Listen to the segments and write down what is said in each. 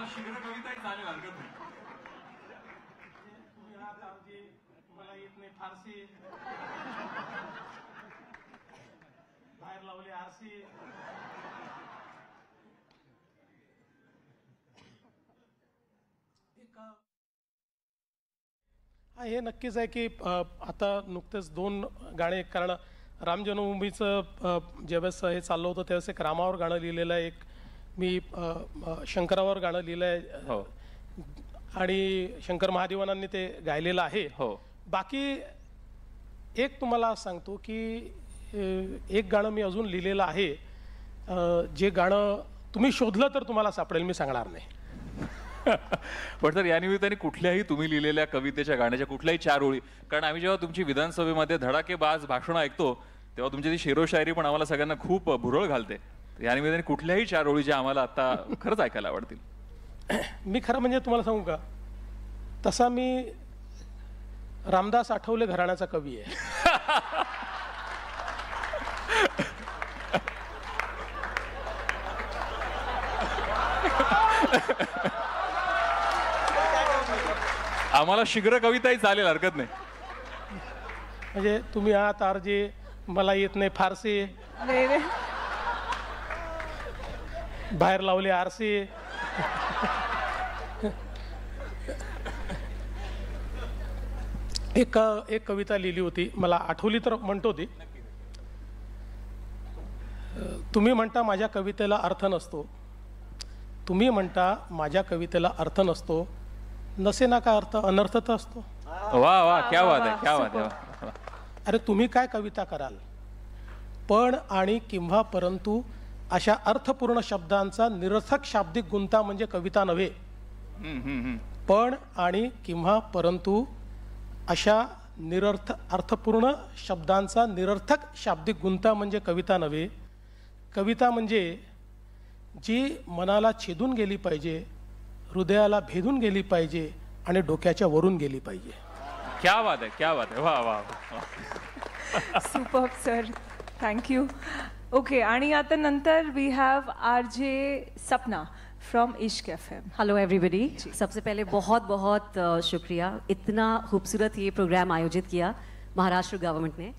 आम्हाला शीघ्र कविताही चालेल, हरकत नाही. तुम्ही आहात आमची, मला येत नाही फारसी, बाहेर लावली आरसी. हे नक्कीच आहे की आता नुकतेच 2 गाणे, कारण राम जन्मभूमीचं ज्यावेळेस हे चाललं होतं त्यावेळेस एक रामावर गाणं लिहिलेलं आहे, एक मी शंकरावर गाणं लिहिलं आहे. हो. आणि शंकर महादेवानांनी ते गायलेलं आहे. हो. बाकी एक तुम्हाला सांगतो की एक गाणं मी अजून लिहिलेलं आहे, जे गाणं तुम्ही शोधलं तर तुम्हाला सापडेल, मी सांगणार नाही. पण सर, या निमित्ताने कुठल्याही तुम्ही लिहिलेल्या कवितेच्या गाण्याच्या कुठल्याही 4 ओळी, कारण आम्ही जेव्हा तुमची विधानसभेमध्ये धडाकेबाज भाषणं ऐकतो तेव्हा तुमची ती शेरोशायरी पण आम्हाला सगळ्यांना खूप भुरळ घालते. या निमित्ताने कुठल्याही 4 ओळी ज्या आम्हाला आता खरंच ऐकायला आवडतील. मी खरं म्हणजे तुम्हाला सांगू का, तसा मी रामदास आठवले घराण्याचा कवी आहे. आम्हाला शीघ्र कविताही चालेल, हरकत नाही. म्हणजे तुम्ही आहात आरजे, मला येत नाही फारसी, बाहेर लावली आरसी. एक कविता लिहिली होती, मला आठवली तर म्हणतो ती. तुम्ही म्हणता माझ्या कवितेला अर्थ नसतो, तुम्ही म्हणता माझ्या कवितेला अर्थ नसतो, नसे ना का अर्थ, अनर्थ तर असतो. वा वा, क्या बात आहे, क्या बात आहे. अरे तुम्ही काय कविता कराल, पण आणि किंवा परंतु अशा अर्थपूर्ण शब्दांचा निरर्थक शाब्दिक गुंता म्हणजे कविता नव्हे. पण आणि किंवा परंतु अशा अर्थपूर्ण शब्दांचा निरर्थक शाब्दिक गुंता म्हणजे कविता नव्हे. कविता म्हणजे जी मनाला छेदून गेली पाहिजे, हृदयाला भेदून गेली पाहिजे आणि डोक्याच्या वरून गेली पाहिजे. क्या बात आहे, क्या बात आहे. वा वा. Super sir, thank you. ओके, आणि आता नंतर we have RJ Sapna from Ishq FM. Hello everybody. सबसे पहले बहुत बहुत शुक्रिया, इतना खूबसूरत ये प्रोग्राम आयोजित किया महाराष्ट्र गवर्नमेंट ने.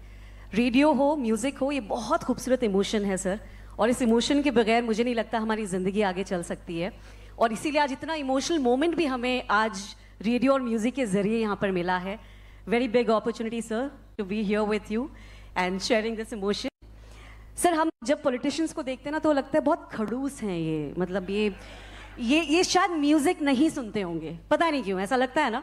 रेडियो हो, म्यूज़िक हो, ये बहुत खूबसूरत इमोशन है सर, और इस इमोशन के बगैर मुझे नहीं लगता हमारी ज़िंदगी आगे चल सकती है. और इसीलिए आज इतना इमोशनल मोमेंट भी हमें आज रेडियो और म्यूज़िक के ज़रिए यहाँ पर मिला है. Very big opportunity sir to be here with you and sharing this emotion. Sir, हम जब पॉलिटिशियंस को देखते हैं ना तो लगता है बहुत खड़ूस हैं ये, मतलब ये शायद म्यूजिक नहीं सुनते होंगे, पता नहीं क्यों ऐसा लगता है ना.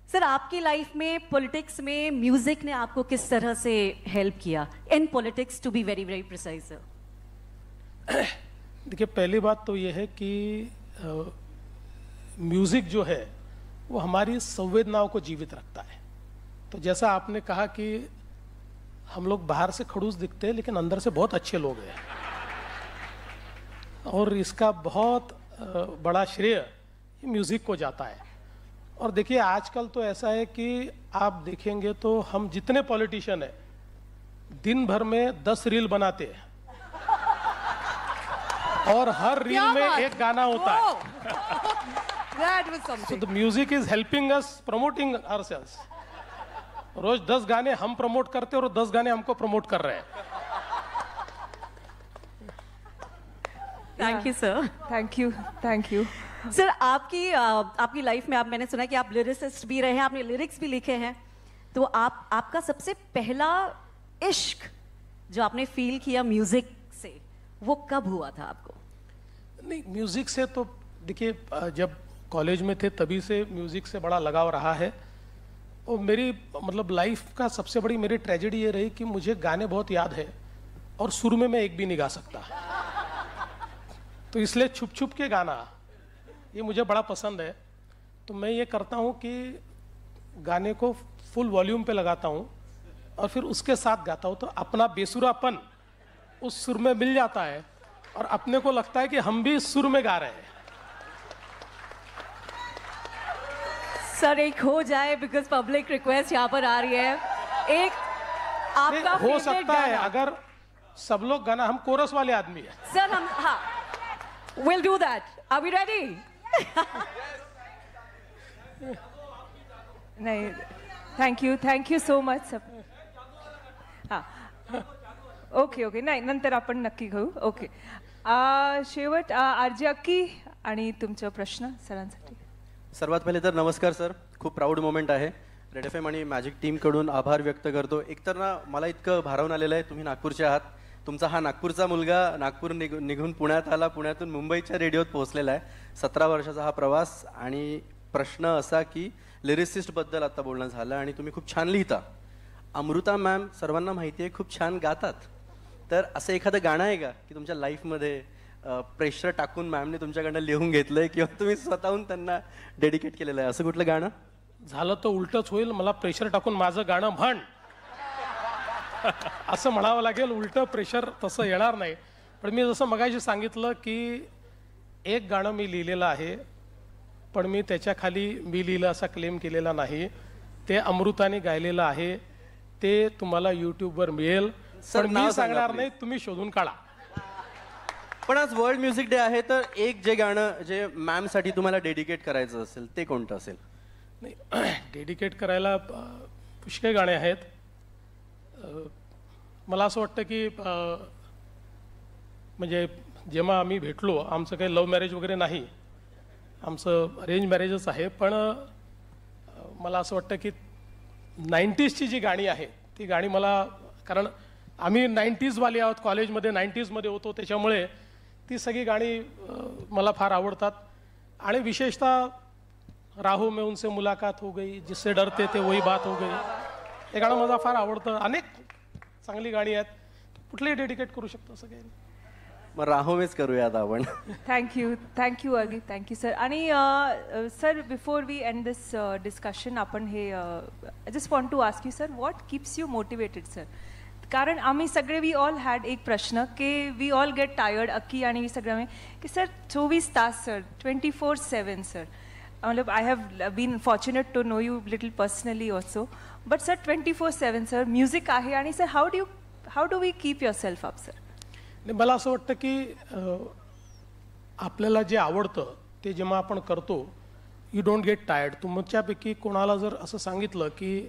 सर, आपकी लाइफ में पॉलिटिक्स में म्यूजिक ने आपको किस तरह से हेल्प किया in politics, to be very very precise sir? देखिए, पहली बात तो ये है कि म्यूजिक जो है वो हमारी संवेदनाओं को जीवित रखता है. तो जैसा आपने कहा कि हम लोग बाहर से खड़ूस दिखते हैं लेकिन अंदर से बहुत अच्छे लोग हैं, और इसका बहुत बड़ा श्रेय म्यूज़िक को जाता है. और देखिए, आजकल तो ऐसा है कि आप देखेंगे तो हम जितने पॉलिटिशियन हैं दिन भर में 10 रील बनाते हैं और हर रील में एक गाना होता है. So the music is helping us promoting ourselves. रोज 10 गाने हम प्रमोट करते हैं और 10 गाने हमको प्रमोट कर रहे हैं. Thank you sir. Thank you sir, आपकी लाइफ में मैंने सुना कि आप लिरिसिस्ट भी रहे हैं, आपने लिरिक्स भी लिखे हैं. तो आपका सबसे पहला इश्क जो आपने फील किया म्यूजिक से, वो कब हुआ था आपको? नहीं, म्यूजिक से तो देखिए, जब कॉलेज में थे तभी से म्यूजिक से बड़ा लगाव रहा है. और मेरी मतलब लाइफ का सबसे बड़ी मेरी ट्रेजेडी ये रही कि मुझे गाने बहुत याद है और सुर में मैं एक भी नहीं गा सकता. तो इसलिए छुप छुप के गाना ये मुझे बड़ा पसंद है. तो मैं ये करता हूँ कि गाने को फुल वॉल्यूम पे लगाता हूँ और फिर उसके साथ गाता हूँ, तो अपना बेसुरापन उस सुर में मिल जाता है और अपने को लगता है कि हम भी सुर में गा रहे हैं. सर, एक हो जाए, बिकॉज पब्लिक रिक्वेस्ट यहाँ पर आ रही है. एक आपका हो सकता है अगर सब लोग गाना, हम कोरस वाले आदमी हैं सर, हम, हाँ, will do that. Are we ready? नाही, थँक्यू सो मच. हां, ओके, नाही नंतर आपण नक्की घेऊ. ओके, शेवट आरजे अक्की आणि तुमचा प्रश्न सरांसाठी. सर्वात पहिले तर नमस्कार सर, खूप प्राऊड मोमेंट आहे. रेड एफ एम आणि मॅजिक टीमकडून आभार व्यक्त करतो. एकतर ना मला इतकं भारावून आलेलं आहे, तुम्ही नागपूरचे आहात. तुमचा हा नागपूरचा मुलगा नागपूर निघून पुण्यात आला, पुण्यातून मुंबईच्या रेडिओत पोहोचलेला आहे. 17 वर्षाचा हा प्रवास. आणि प्रश्न असा की लिरिसिस्टबद्दल आता बोलणं झालं आणि तुम्ही खूप छान लिहिता. अमृता मॅम सर्वांना माहिती आहे खूप छान गातात. तर असं एखादं गाणं आहे का की तुमच्या लाईफमध्ये प्रेशर टाकून मॅमने तुमच्याकडनं लिहून घेतलंय किंवा तुम्ही स्वतःहून त्यांना डेडिकेट केलेलं आहे, असं कुठलं गाणं? झालं तर उलटच होईल. मला प्रेशर टाकून माझं गाणं म्हण असं म्हणावं लागेल. उलटं प्रेशर तसं येणार नाही. पण मी जसं मगाशी सांगितलं की एक गाणं मी लिहिलेलं आहे, पण मी त्याच्या खाली मी लिहिलं असा क्लेम केलेला नाही. ते अमृताने गायलेलं आहे. ते तुम्हाला यूट्यूबवर मिळेल. सर, पण नाव मी सांगा सांगणार please. नाही, तुम्ही शोधून काढा. पण आज वर्ल्ड म्युझिक डे आहे, तर एक जे गाणं जे मॅमसाठी तुम्हाला डेडिकेट करायचं असेल ते कोणतं असेल? नाही, डेडिकेट करायला पुष्कळ गाणे आहेत. मला असं वाटतं की म्हणजे जेव्हा आम्ही भेटलो, आमचं काही लव्ह मॅरेज वगैरे नाही, आमचं अरेंज मॅरेजच आहे. पण मला असं वाटतं की 90sची जी गाणी आहेत ती गाणी मला, कारण आम्ही 90sवाले आहोत, कॉलेजमध्ये 90sमध्ये होतो, त्याच्यामुळे ती सगळी गाणी मला फार आवडतात. आणि विशेषतः राहो में उनसे मुलाकात हो गई, जिससे डरते थे वही बात हो गई, हे गाणं मला फार आवडतं. अनेक चांगली गाणी आहेत, कुठलीही डेडिकेट करू शकतो असं काही नाही. मग राहोमेच करूयात आपण. थँक्यू अगी, थँक्यू सर. आणि sir, before we end this discussion, आपण हे I just want to ask you sir, what keeps you motivated sir? कारण आम्ही सगळे वी ऑल हॅड एक प्रश्न की वी ऑल गेट टायर्ड, अक्की आणि सगळं, की सर 24 तास सर, 24/7 सर. मतलब I have been fortunate to know you little personally also, but sir 24/7 sir music आहे. आणि sir how do we keep yourself up sir? मला असं वाटतं की आपल्याला जे आवडतं ते जेव्हा आपण करतो, यू डोंट गेट टायर्ड. तुमच्यापैकी कोणाला जर असं सांगितलं की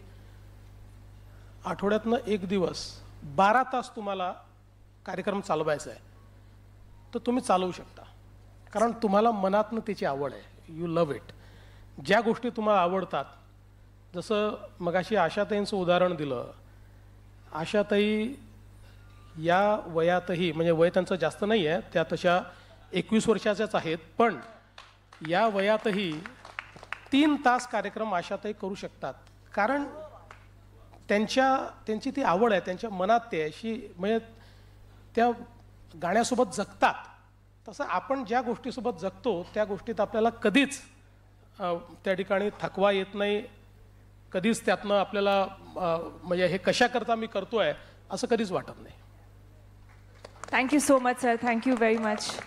आठवड्यातनं एक दिवस 12 तास तुम्हाला कार्यक्रम चालवायचा आहे, तर तुम्ही चालवू शकता. कारण तुम्हाला मनातनं त्याची आवड आहे, यू लव्ह इट. ज्या गोष्टी तुम्हाला आवडतात, जसं मगाशी आशाताईंचं उदाहरण दिलं, आशाताई या वयातही, म्हणजे वय त्यांचं जास्त नाही आहे, त्या तशा 21 वर्षाच्याच आहेत, पण या वयातही 3 तास कार्यक्रम आशाताई करू शकतात. कारण त्यांची ती आवड आहे, त्यांच्या मनात ते अशी, म्हणजे त्या गाण्यासोबत जगतात. तसं आपण ज्या गोष्टीसोबत जगतो त्या गोष्टीत आपल्याला कधीच त्या ठिकाणी थकवा येत नाही, कधीच त्यातनं आपल्याला म्हणजे हे कशाकरता मी करतोय असं कधीच वाटत नाही. Thank you so much sir, thank you very much.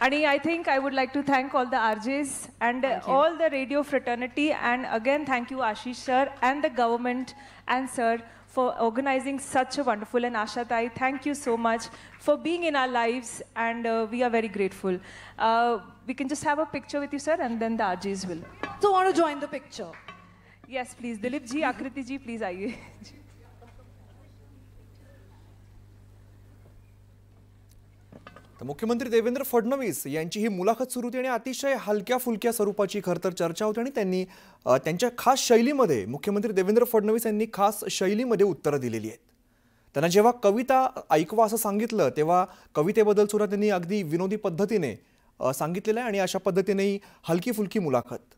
आणि I think I would like to thank all the RJs and all the radio fraternity, and again thank you Ashish sir and the government and sir for organizing such a wonderful, and Ashatai, thank you so much for being in our lives, and we are very grateful. We can just have a picture with you sir, and then the RJs will. So want to join the picture? Yes please, Dilip ji, Akriti ji, please आइए. तर मुख्यमंत्री देवेंद्र फडणवीस यांची ही मुलाखत सुरू होती आणि अतिशय हलक्या फुलक्या स्वरूपाची खरं तर चर्चा होती. आणि त्यांनी त्यांच्या खास शैलीमध्ये, मुख्यमंत्री देवेंद्र फडणवीस यांनी खास शैलीमध्ये उत्तरं दिलेली आहेत. त्यांना जेव्हा कविता ऐकवा असं सांगितलं, तेव्हा कवितेबद्दल सुद्धा त्यांनी अगदी विनोदी पद्धतीने सांगितलेलं आहे आणि अशा पद्धतीने ही हलकी फुलकी मुलाखत.